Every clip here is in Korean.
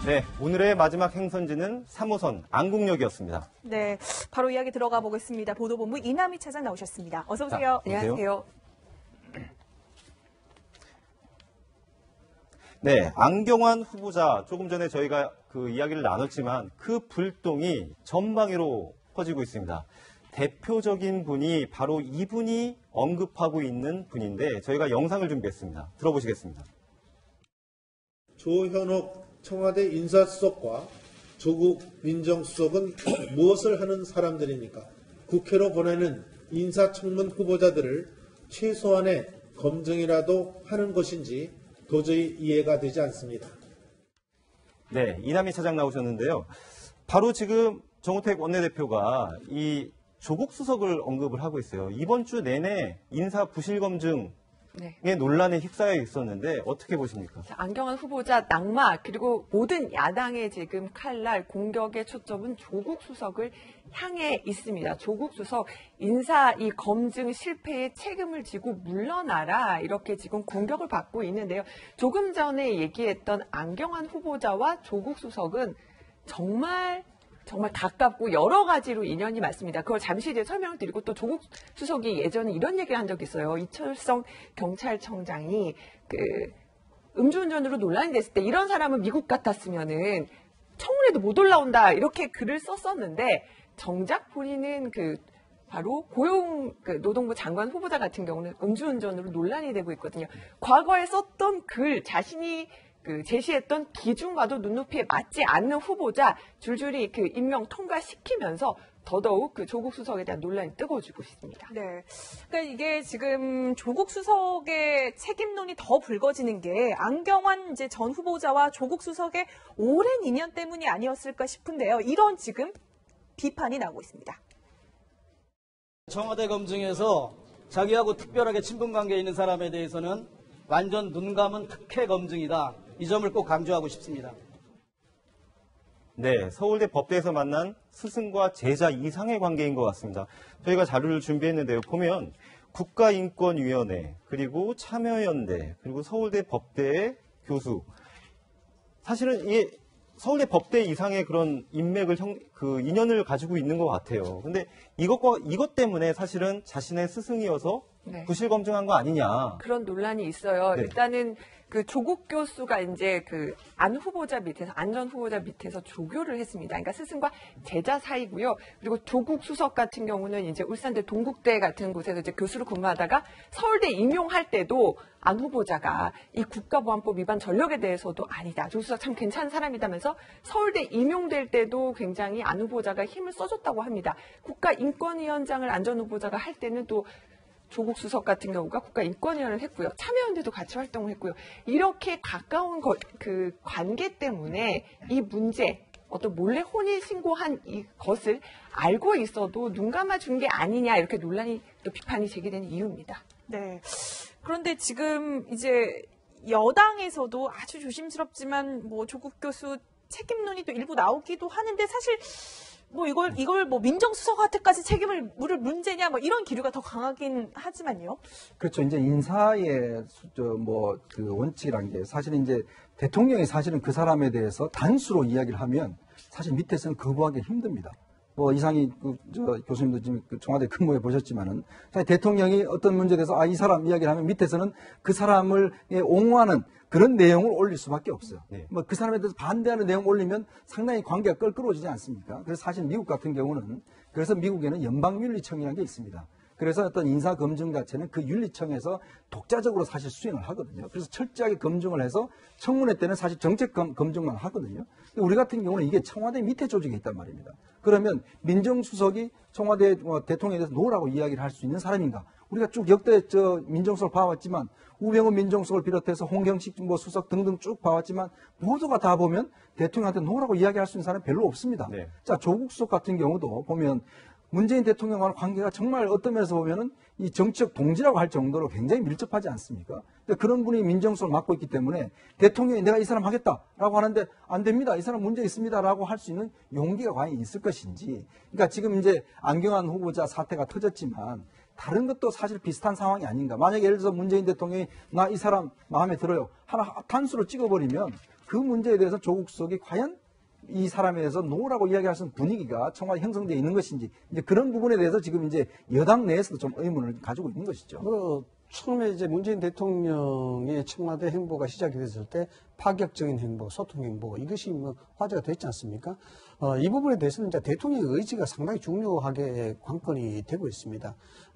네, 오늘의 마지막 행선지는 3호선 안국역이었습니다. 네, 바로 이야기 들어가 보겠습니다. 보도본부 이남희 차장 나오셨습니다. 어서 오세요. 자, 안녕하세요. 네, 안경환 후보자 조금 전에 저희가 그 이야기를 나눴지만 그 불똥이 전방위로 퍼지고 있습니다. 대표적인 분이 바로 이분이 언급하고 있는 분인데 저희가 영상을 준비했습니다. 들어보시겠습니다. 조현옥 청와대 인사수석과 조국 민정수석은 무엇을 하는 사람들입니까? 국회로 보내는 인사청문 후보자들을 최소한의 검증이라도 하는 것인지 도저히 이해가 되지 않습니다. 네, 이남희 차장 나오셨는데요. 바로 지금 정우택 원내대표가 이 조국 수석을 언급을 하고 있어요. 이번 주 내내 인사 부실 검증의 논란에 휩싸여 있었는데 어떻게 보십니까? 안경환 후보자 낙마 그리고 모든 야당의 지금 칼날 공격의 초점은 조국 수석을 향해 있습니다. 조국 수석 인사 이 검증 실패의 책임을 지고 물러나라 이렇게 지금 공격을 받고 있는데요. 조금 전에 얘기했던 안경환 후보자와 조국 수석은 정말 가깝고 여러 가지로 인연이 많습니다. 그걸 잠시 이제 설명을 드리고 또 조국 수석이 예전에 이런 얘기를 한 적이 있어요. 이철성 경찰청장이 음주운전으로 논란이 됐을 때 이런 사람은 미국 같았으면은 청문회도 못 올라온다 이렇게 글을 썼었는데 정작 본인은 바로 노동부 장관 후보자 같은 경우는 음주운전으로 논란이 되고 있거든요. 과거에 썼던 글 자신이 제시했던 기준과도 눈높이에 맞지 않는 후보자 줄줄이 임명 통과시키면서 더더욱 조국 수석에 대한 논란이 뜨거워지고 있습니다. 네. 그러니까 이게 지금 조국 수석의 책임론이 더 불거지는 게 안경환 전 후보자와 조국 수석의 오랜 인연 때문이 아니었을까 싶은데요. 이런 지금 비판이 나오고 있습니다. 청와대 검증에서 자기하고 특별하게 친분관계에 있는 사람에 대해서는 완전 눈 감은 특혜 검증이다. 이 점을 꼭 강조하고 싶습니다. 네, 서울대 법대에서 만난 스승과 제자 이상의 관계인 것 같습니다. 저희가 자료를 준비했는데요. 보면 국가인권위원회, 그리고 참여연대, 그리고 서울대 법대의 교수. 사실은 이 서울대 법대 이상의 그런 인맥을 인연을 가지고 있는 것 같아요. 근데 이것 때문에 사실은 자신의 스승이어서 부실 검증한 거 아니냐. 그런 논란이 있어요. 네. 일단은 조국 교수가 이제 안 후보자 밑에서, 안 전 후보자 밑에서 조교를 했습니다. 그러니까 스승과 제자 사이고요. 그리고 조국 수석 같은 경우는 이제 울산대 동국대 같은 곳에서 이제 교수로 근무하다가 서울대 임용할 때도 안 후보자가 이 국가보안법 위반 전력에 대해서도 아니다. 조국 수석 참 괜찮은 사람이다면서 서울대 임용될 때도 굉장히 안 후보자가 힘을 써줬다고 합니다. 국가인권위원장을 안 전 후보자가 할 때는 또 조국 수석 같은 경우가 국가인권위원회를 했고요. 참여연대도 같이 활동을 했고요. 이렇게 가까운 관계 때문에 이 문제, 어떤 몰래 혼인신고한 이것을 알고 있어도 눈 감아준 게 아니냐 이렇게 논란이 또 비판이 제기되는 이유입니다. 네. 그런데 지금 이제 여당에서도 아주 조심스럽지만 조국 교수 책임론이 또 일부 나오기도 하는데 사실 이걸 민정수석한테까지 책임을 물을 문제냐 이런 기류가 더 강하긴 하지만요. 그렇죠. 이제 인사의 원칙이라는 게 사실 이제 대통령이 사실은 그 사람에 대해서 단수로 이야기를 하면 사실 밑에서는 거부하기 힘듭니다. 이상희 교수님도 지금 청와대 근무해 보셨지만은 대통령이 어떤 문제에 대해서 이 사람 이야기를 하면 밑에서는 그 사람을 옹호하는 그런 내용을 올릴 수밖에 없어요. 네. 그 사람에 대해서 반대하는 내용을 올리면 상당히 관계가 껄끄러워지지 않습니까? 그래서 사실 미국 같은 경우는 그래서 미국에는 연방윤리청이라는 게 있습니다. 그래서 어떤 인사 검증 자체는 그 윤리청에서 독자적으로 사실 수행을 하거든요. 그래서 철저하게 검증을 해서 청문회 때는 사실 정책 검증만 하거든요. 우리 같은 경우는 이게 청와대 밑에 조직에 있단 말입니다. 그러면 민정수석이 청와대 대통령에 대해서 노라고 이야기를 할 수 있는 사람인가? 우리가 쭉 역대 민정수석을 봐왔지만 우병우 민정수석을 비롯해서 홍경식 수석 등등 쭉 봐왔지만 모두가 다 보면 대통령한테 노라고 이야기할 수 있는 사람이 별로 없습니다. 네. 자, 조국 수석 같은 경우도 보면 문재인 대통령과의 관계가 정말 어떤 면에서 보면은 이 정치적 동지라고 할 정도로 굉장히 밀접하지 않습니까? 그런 분이 민정수석을 맡고 있기 때문에 대통령이 내가 이 사람 하겠다라고 하는데 안 됩니다. 이 사람 문제 있습니다라고 할 수 있는 용기가 과연 있을 것인지. 그러니까 지금 이제 안경환 후보자 사태가 터졌지만 다른 것도 사실 비슷한 상황이 아닌가. 만약에 예를 들어서 문재인 대통령이 나 이 사람 마음에 들어요. 하나 단수로 찍어버리면 그 문제에 대해서 조국 수석이 과연 이 사람에 대해서 노라고 이야기할 수 있는 분위기가 청와대 형성되어 있는 것인지 이제 그런 부분에 대해서 지금 이제 여당 내에서도 좀 의문을 가지고 있는 것이죠. 처음에 이제 문재인 대통령의 청와대 행보가 시작이 됐을 때 파격적인 행보, 소통 행보 이것이 뭐 화제가 됐지 않습니까? 이 부분에 대해서는 이제 대통령의 의지가 상당히 중요하게 관건이 되고 있습니다.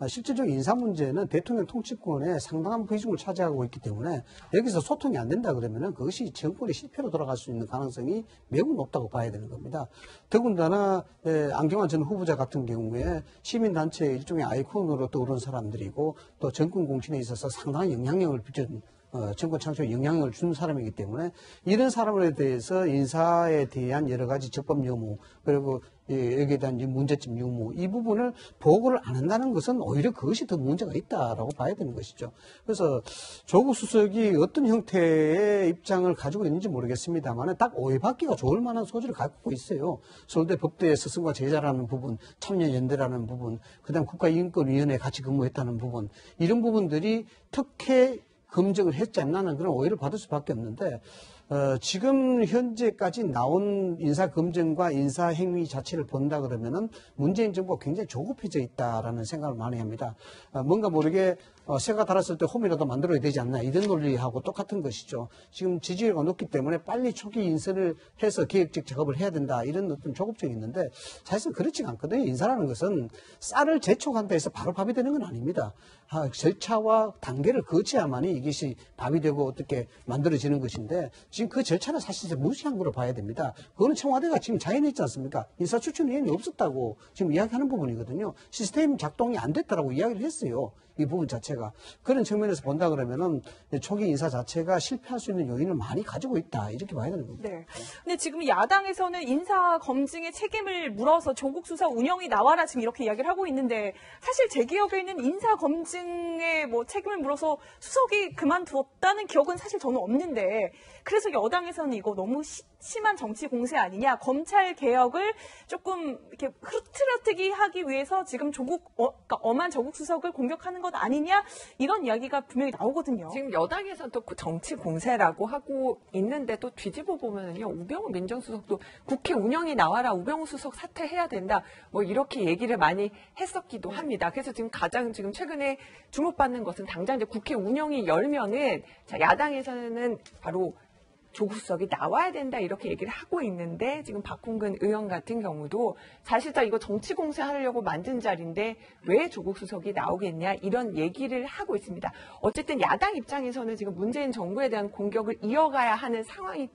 실질적인 인사 문제는 대통령 통치권에 상당한 비중을 차지하고 있기 때문에 여기서 소통이 안 된다 그러면은 그것이 정권의 실패로 돌아갈 수 있는 가능성이 매우 높다고 봐야 되는 겁니다. 더군다나 안경환 전 후보자 같은 경우에 시민단체의 일종의 아이콘으로 떠오른 사람들이고 또 정권 공신에 있어서 상당한 영향력을 빚은 정권 창출에 영향을 준 사람이기 때문에 이런 사람에 대해서 인사에 대한 여러 가지 적법 여부 그리고 여기에 대한 문제점 유무 이 부분을 보고를 안 한다는 것은 오히려 그것이 더 문제가 있다라고 봐야 되는 것이죠. 그래서 조국 수석이 어떤 형태의 입장을 가지고 있는지 모르겠습니다만 딱 오해받기가 좋을 만한 소지를 갖고 있어요. 서울대 법대 스승과 제자라는 부분, 참여연대라는 부분, 그다음 국가인권위원회에 같이 근무했다는 부분 이런 부분들이 특혜 검증을 했지 않나는 그런 오해를 받을 수밖에 없는데 지금 현재까지 나온 인사 검증과 인사 행위 자체를 본다 그러면은 문재인 정부가 굉장히 조급해져 있다라는 생각을 많이 합니다. 뭔가 모르게 새가 달았을 때 홈이라도 만들어야 되지 않나 이런 논리하고 똑같은 것이죠. 지금 지지율가 높기 때문에 빨리 초기 인선을 해서 계획적 작업을 해야 된다 이런 어떤 조급증이 있는데 사실은 그렇지가 않거든요. 인사라는 것은 쌀을 재촉한다 해서 바로 밥이 되는 건 아닙니다. 절차와 단계를 거쳐야만이 이것이 밥이 되고 어떻게 만들어지는 것인데 지금 그 절차는 사실 무시한 거로 봐야 됩니다. 그거는 청와대가 지금 자인했지 않습니까? 인사추천위원이 없었다고 지금 이야기하는 부분이거든요. 시스템 작동이 안 됐다라고 이야기를 했어요. 이 부분 자체가. 그런 측면에서 본다 그러면은 초기 인사 자체가 실패할 수 있는 요인을 많이 가지고 있다. 이렇게 봐야 되는 겁니다. 네. 근데 지금 야당에서는 인사 검증의 책임을 물어서 조국 수사 운영이 나와라 지금 이렇게 이야기를 하고 있는데 사실 제 기억에는 인사 검증의 뭐 책임을 물어서 수석이 그만두었다는 기억은 사실 저는 없는데 그래서 여당에서는 이거 너무 심한 정치 공세 아니냐, 검찰 개혁을 조금 이렇게 흐트러뜨기 하기 위해서 지금 그러니까 엄한 조국 수석을 공격하는 것 아니냐 이런 이야기가 분명히 나오거든요. 지금 여당에서는 또 정치 공세라고 하고 있는데 또 뒤집어 보면은요 우병우 민정수석도 국회 운영이 나와라, 우병우 수석 사퇴해야 된다, 뭐 이렇게 얘기를 많이 했었기도 합니다. 그래서 지금 가장 지금 최근에 주목받는 것은 당장 이제 국회 운영이 열면은 자 야당에서는 바로 조국 수석이 나와야 된다 이렇게 얘기를 하고 있는데 지금 박홍근 의원 같은 경우도 사실상 이거 정치 공세하려고 만든 자리인데 왜 조국 수석이 나오겠냐 이런 얘기를 하고 있습니다. 어쨌든 야당 입장에서는 지금 문재인 정부에 대한 공격을 이어가야 하는 상황이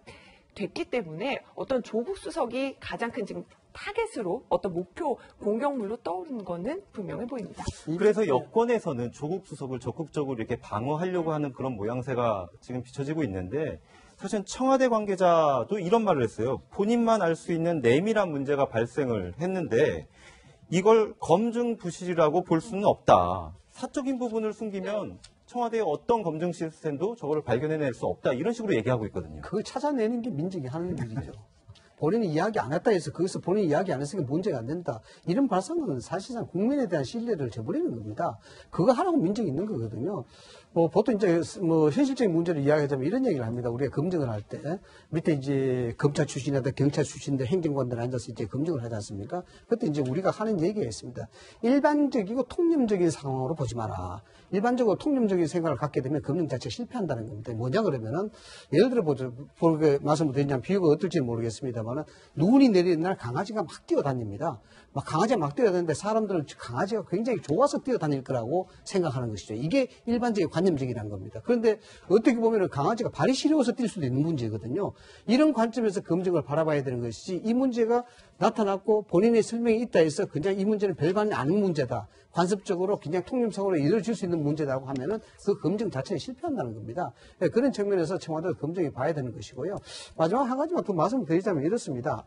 됐기 때문에 어떤 조국 수석이 가장 큰 지금 타겟으로 어떤 목표 공격물로 떠오르는 거는 분명해 보입니다. 그래서 여권에서는 조국 수석을 적극적으로 이렇게 방어하려고 하는 그런 모양새가 지금 비춰지고 있는데 사실 청와대 관계자도 이런 말을 했어요. 본인만 알 수 있는 내밀한 문제가 발생을 했는데 이걸 검증 부실이라고 볼 수는 없다. 사적인 부분을 숨기면 청와대의 어떤 검증 시스템도 저거를 발견해낼 수 없다. 이런 식으로 얘기하고 있거든요. 그걸 찾아내는 게 민정이 하는 일이죠. 본인이 이야기 안 했다 해서 거기서 본인이 이야기 안 했으니까 문제가 안 된다. 이런 발상은 사실상 국민에 대한 신뢰를 저버리는 겁니다. 그거 하라고 민정이 있는 거거든요. 보통 이제 현실적인 문제를 이야기하자면 이런 얘기를 합니다. 우리가 검증을 할 때 밑에 이제 검찰 출신이나 경찰 출신들 행정관들 앉아서 이제 검증을 하지 않습니까? 그때 이제 우리가 하는 얘기가 있습니다. 일반적이고 통념적인 상황으로 보지 마라. 일반적으로 통념적인 생각을 갖게 되면 검증 자체가 실패한다는 겁니다. 뭐냐 그러면은 예를 들어 보죠. 말씀을 드리냐면 비유가 어떨지는 모르겠습니다만은 눈이 내리는 날 강아지가 막 뛰어다닙니다. 막 강아지가 막 뛰어다니는데 사람들은 강아지가 굉장히 좋아서 뛰어다닐 거라고 생각하는 것이죠. 이게 일반적인 관념적이라는 겁니다. 그런데 어떻게 보면 강아지가 발이 시려워서 뛸 수도 있는 문제거든요. 이런 관점에서 검증을 바라봐야 되는 것이지 이 문제가 나타났고 본인의 설명이 있다 해서 그냥 이 문제는 별반 아닌 문제다. 관습적으로 그냥 통념성으로 이루어질 수 있는 문제라고 하면은 그 검증 자체에 실패한다는 겁니다. 그런 측면에서 청와대가 검증해 봐야 되는 것이고요. 마지막 한 가지만 더 말씀드리자면 이렇습니다.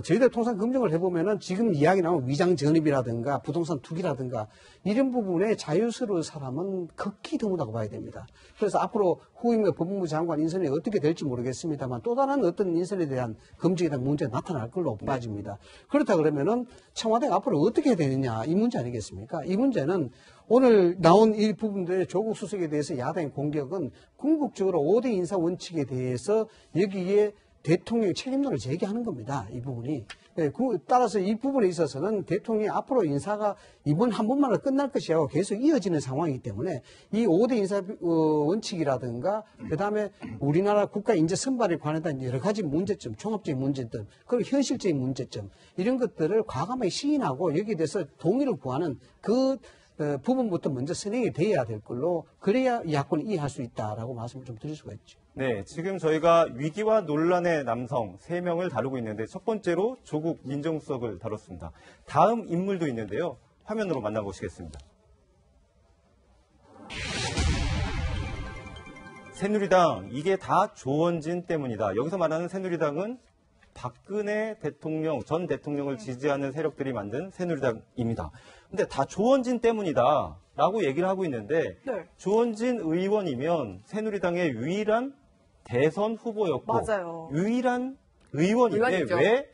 저희들 통상 검증을 해보면은 지금 이야기 나온 위장 전입이라든가 부동산 투기라든가 이런 부분에 자유스러운 사람은 극히 드물다고 봐야 됩니다. 그래서 앞으로 후임의 법무부 장관 인선이 어떻게 될지 모르겠습니다만 또 다른 어떤 인선에 대한 검증에 대한 문제가 나타날 걸로 빠집니다. 그렇다 그러면은 청와대가 앞으로 어떻게 해야 되느냐 이 문제 아니겠습니까? 이 문제는 오늘 나온 이 부분들의 조국 수석에 대해서 야당의 공격은 궁극적으로 5대 인사 원칙에 대해서 여기에 대통령의 책임론을 제기하는 겁니다. 이 부분이. 네, 따라서 이 부분에 있어서는 대통령이 앞으로 인사가 이번 한 번만으로 끝날 것이 아니고 계속 이어지는 상황이기 때문에 이 5대 인사 원칙이라든가 그다음에 우리나라 국가 인재 선발에 관한 여러 가지 문제점, 종합적인 문제점, 그리고 현실적인 문제점 이런 것들을 과감하게 시인하고 여기에 대해서 동의를 구하는 그 부분부터 먼저 선행이 돼야 될 걸로 그래야 야권이 이해할 수 있다라고 말씀을 좀 드릴 수가 있죠. 네, 지금 저희가 위기와 논란의 남성 3명을 다루고 있는데 첫 번째로 조국 민정수석을 다뤘습니다. 다음 인물도 있는데요. 화면으로 만나보시겠습니다. 새누리당, 이게 다 조원진 때문이다. 여기서 말하는 새누리당은 박근혜 대통령, 전 대통령을 지지하는 세력들이 만든 새누리당입니다. 근데 다 조원진 때문이다 라고 얘기를 하고 있는데 네. 조원진 의원이면 새누리당의 유일한 대선 후보였고 맞아요. 유일한 의원인데 의원이죠. 왜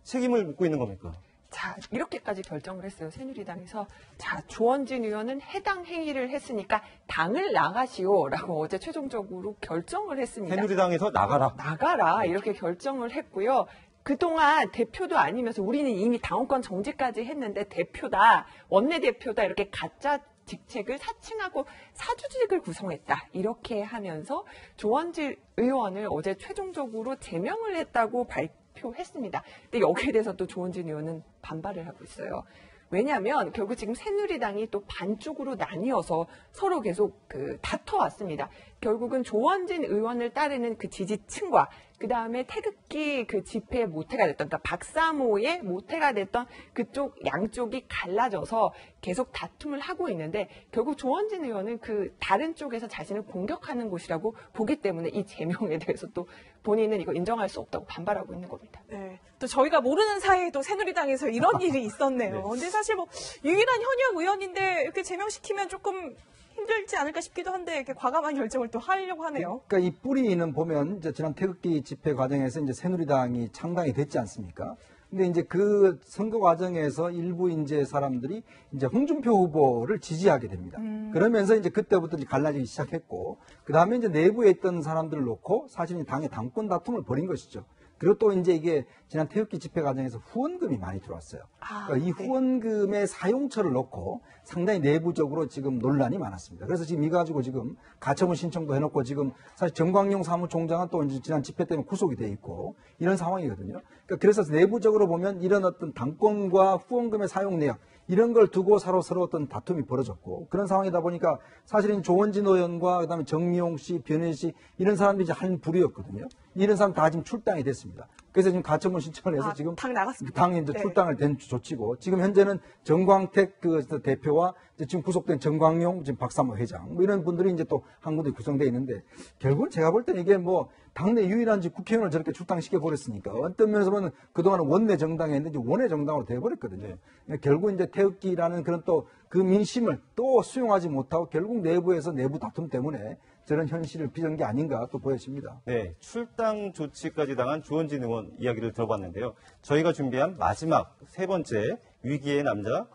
책임을 묻고 있는 겁니까? 자, 이렇게까지 결정을 했어요. 새누리당에서. 자, 조원진 의원은 해당 행위를 했으니까 당을 나가시오라고 어제 최종적으로 결정을 했습니다. 새누리당에서 나가라. 나가라 이렇게 결정을 했고요. 그동안 대표도 아니면서 우리는 이미 당원권 정지까지 했는데 대표다, 원내대표다 이렇게 가짜 직책을 사칭하고 사주직을 구성했다. 이렇게 하면서 조원진 의원을 어제 최종적으로 제명을 했다고 발표했습니다. 근데 여기에 대해서 또 조원진 의원은 반발을 하고 있어요. 왜냐하면 결국 지금 새누리당이 또 반쪽으로 나뉘어서 서로 계속 다퉈왔습니다. 결국은 조원진 의원을 따르는 그 지지층과 그 다음에 태극기 그 집회의 모태가 됐던, 그러니까 박사모의 모태가 됐던 그쪽 양쪽이 갈라져서 계속 다툼을 하고 있는데 결국 조원진 의원은 그 다른 쪽에서 자신을 공격하는 곳이라고 보기 때문에 이 제명에 대해서 또 본인은 이거 인정할 수 없다고 반발하고 있는 겁니다. 네. 또 저희가 모르는 사이에도 새누리당에서 이런 일이 있었네요. 네. 근데 사실 뭐 유일한 현역 의원인데 이렇게 제명시키면 조금 힘들지 않을까 싶기도 한데 이렇게 과감한 결정을 또 하려고 하네요. 그러니까 이 뿌리는 보면 이제 지난 태극기 집회 과정에서 이제 새누리당이 창당이 됐지 않습니까? 근데 이제 그 선거 과정에서 일부 이제 사람들이 이제 홍준표 후보를 지지하게 됩니다. 그러면서 이제 그때부터 이제 갈라지기 시작했고, 그 다음에 이제 내부에 있던 사람들을 놓고 사실 당의 당권 다툼을 벌인 것이죠. 그리고 또 이제 이게 지난 태극기 집회 과정에서 후원금이 많이 들어왔어요. 그러니까 이 후원금의 사용처를 놓고 상당히 내부적으로 지금 논란이 많았습니다. 그래서 지금 이 가지고 지금 가처분 신청도 해놓고 지금 사실 정광용 사무총장은 또 이제 지난 집회 때문에 구속이 돼 있고 이런 상황이거든요. 그러니까 그래서 내부적으로 보면 이런 어떤 당권과 후원금의 사용 내역 이런 걸 두고 서로 어떤 다툼이 벌어졌고 그런 상황이다 보니까 사실은 조원진 의원과 그다음에 정미용 씨, 변혜진 씨 이런 사람들이 이제 한 부류였거든요. 이런 사람 다 지금 출당이 됐습니다. 그래서 지금 가처분 신청을 해서 지금 당 나갔습니다. 당이 이제 네. 출당을 된 조치고 지금 현재는 정광택 그 대표와 이제 지금 구속된 정광용 지금 박사모 회장 뭐 이런 분들이 이제 또 한 군데 구성되어 있는데 결국은 제가 볼 때는 이게 뭐 당내 유일한 국회의원을 저렇게 출당시켜 버렸으니까 어떤 면에서 보면 그동안은 원내 정당에 했는데 원내 정당으로 돼버렸거든요. 결국 이제 태극기라는 그런 또 그 민심을 또 수용하지 못하고 결국 내부에서 내부 다툼 때문에 저런 현실을 빚은 게 아닌가 또 보여집니다. 네, 출당 조치까지 당한 조원진 의원 이야기를 들어봤는데요. 저희가 준비한 마지막 세 번째 위기의 남자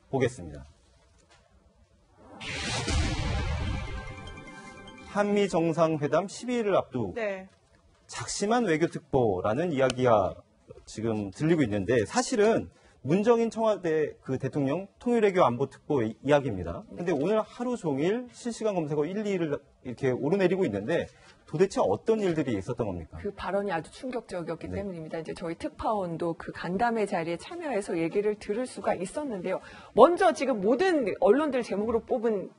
보겠습니다. 한미 정상회담 12일을 앞두고 네. 작심한 외교특보라는 이야기가 지금 들리고 있는데 사실은 문정인 청와대 그 대통령 통일외교 안보특보 이야기입니다. 근데 오늘 하루 종일 실시간 검색어 1, 2를 이렇게 오르내리고 있는데 도대체 어떤 일들이 있었던 겁니까? 그 발언이 아주 충격적이었기 네. 때문입니다. 이제 저희 특파원도 그 간담회 자리에 참여해서 얘기를 들을 수가 있었는데요. 먼저 지금 모든 언론들 제목으로 뽑은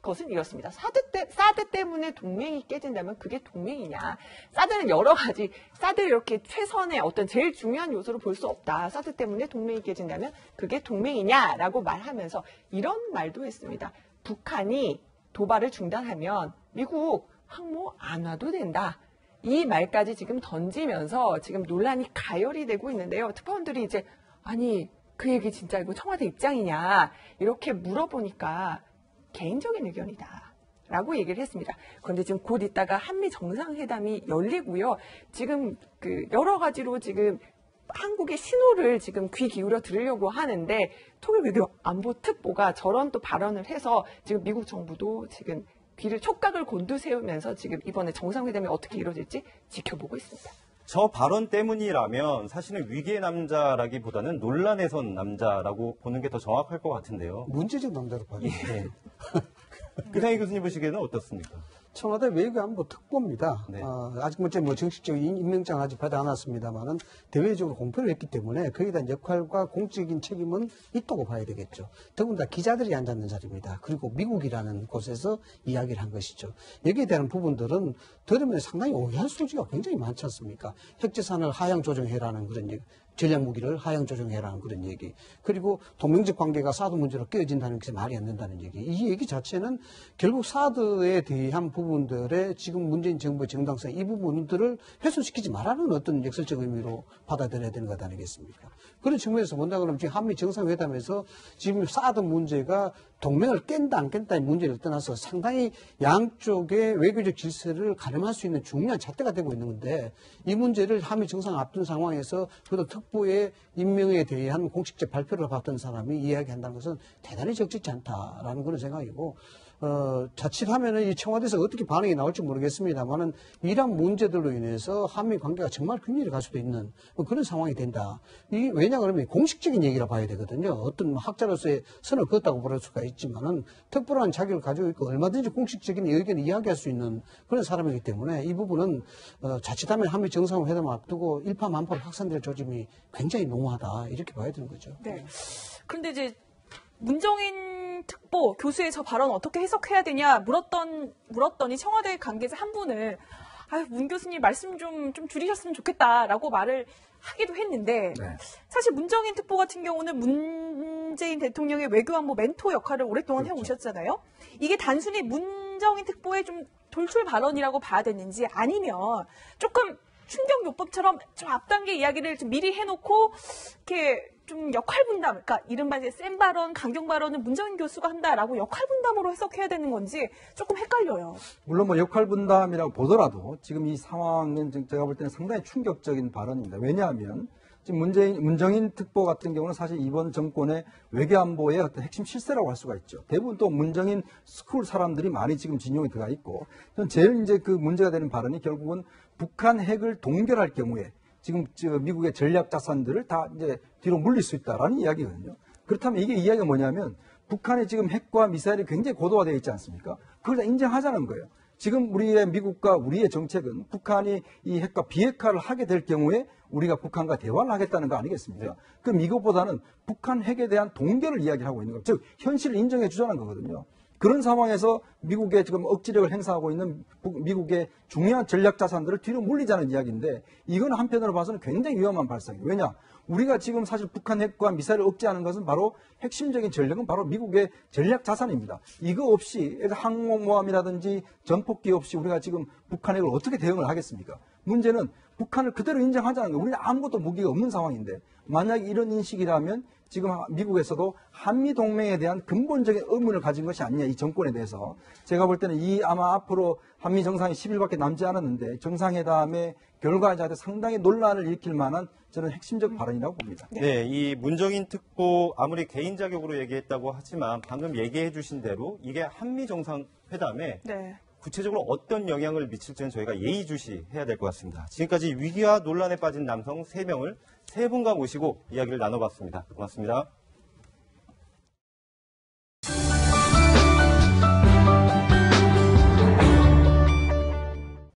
것은 이렇습니다. 사드 때문에 동맹이 깨진다면 그게 동맹이냐. 사드는 여러 가지, 사드를 이렇게 최선의 어떤 제일 중요한 요소로 볼 수 없다. 사드 때문에 동맹이 깨진다면 그게 동맹이냐라고 말하면서 이런 말도 했습니다. 북한이 도발을 중단하면 미국 항모 안 와도 된다. 이 말까지 지금 던지면서 지금 논란이 가열이 되고 있는데요. 특파원들이 이제 아니 그 얘기 진짜 이거 청와대 입장이냐 이렇게 물어보니까 개인적인 의견이다. 라고 얘기를 했습니다. 그런데 지금 곧 있다가 한미 정상회담이 열리고요. 지금 그 여러 가지로 지금 한국의 신호를 지금 귀 기울여 들으려고 하는데 통일 외교 안보 특보가 저런 또 발언을 해서 지금 미국 정부도 지금 귀를 촉각을 곤두세우면서 지금 이번에 정상회담이 어떻게 이루어질지 지켜보고 있습니다. 저 발언 때문이라면 사실은 위기의 남자라기보다는 논란에 선 남자라고 보는 게 더 정확할 것 같은데요. 문제적 남자로 봐요. 예. 그상희 교수님 보시기에는 어떻습니까? 청와대 외교안보 특보입니다. 네. 아직 뭐 정식적인 임명장을 아직 받지 않았습니다만은 대외적으로 공표를 했기 때문에 거기에 대한 역할과 공적인 책임은 있다고 봐야 되겠죠. 더군다나 기자들이 앉았는 자리입니다. 그리고 미국이라는 곳에서 이야기를 한 것이죠. 여기에 대한 부분들은 들으면 상당히 오해할 소지가 굉장히 많지 않습니까? 핵재산을 하향 조정해라는 그런 얘기. 전략 무기를 하향 조정해라는 그런 얘기. 그리고 동맹적 관계가 사드 문제로 깨어진다는 것이 말이 안 된다는 얘기. 이 얘기 자체는 결국 사드에 대한 부분들의 지금 문재인 정부의 정당성 이 부분들을 훼손시키지 말라는 어떤 역설적 의미로 받아들여야 되는 것 아니겠습니까? 그런 측면에서 본다 그러면 지금 한미 정상회담에서 지금 사드 문제가 동맹을 깬다 안 깬다의 문제를 떠나서 상당히 양쪽의 외교적 질서를 가늠할 수 있는 중요한 잣대가 되고 있는 건데 이 문제를 한미 정상 앞둔 상황에서 그래도 특보의 임명에 대한 공식적 발표를 받던 사람이 이야기한다는 것은 대단히 적절치 않다라는 그런 생각이고 자칫하면은 이 청와대에서 어떻게 반응이 나올지 모르겠습니다만은 이런 문제들로 인해서 한미 관계가 정말 균열이 갈 수도 있는 그런 상황이 된다. 왜냐 그러면 공식적인 얘기라 봐야 되거든요. 어떤 학자로서의 선을 그었다고 볼 수가 있지만은 특별한 자격을 가지고 있고 얼마든지 공식적인 의견을 이야기할 수 있는 그런 사람이기 때문에 이 부분은 자칫하면 한미 정상회담을 앞두고 일파만파로 확산될 조짐이 굉장히 농후하다 이렇게 봐야 되는 거죠. 네. 그런데 이제 문정인 특보 교수의 저 발언 어떻게 해석해야 되냐 물었더니 청와대 관계자 한 분은 아유, 문 교수님 말씀 좀 줄이셨으면 좋겠다라고 말을 하기도 했는데 네. 사실 문정인 특보 같은 경우는 문재인 대통령의 외교안보 멘토 역할을 오랫동안 그렇죠. 해오셨잖아요. 이게 단순히 문정인 특보의 좀 돌출 발언이라고 봐야 되는지 아니면 조금 충격요법처럼 좀 앞단계 이야기를 좀 미리 해놓고 이렇게 좀 역할 분담, 그러니까 이른바 이제 센 발언, 강경 발언은 문정인 교수가 한다라고 역할 분담으로 해석해야 되는 건지 조금 헷갈려요. 물론 뭐 역할 분담이라고 보더라도 지금 이 상황은 제가 볼 때는 상당히 충격적인 발언입니다. 왜냐하면 지금 문정인 특보 같은 경우는 사실 이번 정권의 외교안보의 어떤 핵심 실세라고 할 수가 있죠. 대부분 또 문정인 스쿨 사람들이 많이 지금 진용에 들어가 있고, 저는 제일 이제 그 문제가 되는 발언이 결국은 북한 핵을 동결할 경우에 지금 미국의 전략 자산들을 다 이제 뒤로 물릴 수 있다라는 이야기거든요. 그렇다면 이게 이야기가 뭐냐면 북한의 지금 핵과 미사일이 굉장히 고도화되어 있지 않습니까? 그걸 다 인정하자는 거예요. 지금 우리의 미국과 우리의 정책은 북한이 이 핵과 비핵화를 하게 될 경우에 우리가 북한과 대화를 하겠다는 거 아니겠습니까? 그럼 이것보다는 북한 핵에 대한 동결을 이야기하고 있는 거예요. 즉 현실을 인정해 주자는 거거든요. 그런 상황에서 미국의 지금 억지력을 행사하고 있는 미국의 중요한 전략 자산들을 뒤로 물리자는 이야기인데 이건 한편으로 봐서는 굉장히 위험한 발상이에요. 왜냐? 우리가 지금 사실 북한 핵과 미사일을 억제하는 것은 바로 핵심적인 전력은 바로 미국의 전략 자산입니다. 이거 없이 항공모함이라든지 전폭기 없이 우리가 지금 북한 핵을 어떻게 대응을 하겠습니까? 문제는 북한을 그대로 인정하자는 거예요. 우리는 아무것도 무기가 없는 상황인데 만약에 이런 인식이라면 지금 미국에서도 한미동맹에 대한 근본적인 의문을 가진 것이 아니냐, 이 정권에 대해서. 제가 볼 때는 아마 앞으로 한미 정상이 10일밖에 남지 않았는데 정상회담의 결과에 상당히 논란을 일으킬 만한 저는 핵심적 발언이라고 봅니다. 네, 이 문정인 특보 아무리 개인 자격으로 얘기했다고 하지만 방금 얘기해 주신 대로 이게 한미 정상회담에 네. 구체적으로 어떤 영향을 미칠지는 저희가 예의주시해야 될 것 같습니다. 지금까지 위기와 논란에 빠진 남성 3명을 3분간 모시고 이야기를 나눠봤습니다. 고맙습니다.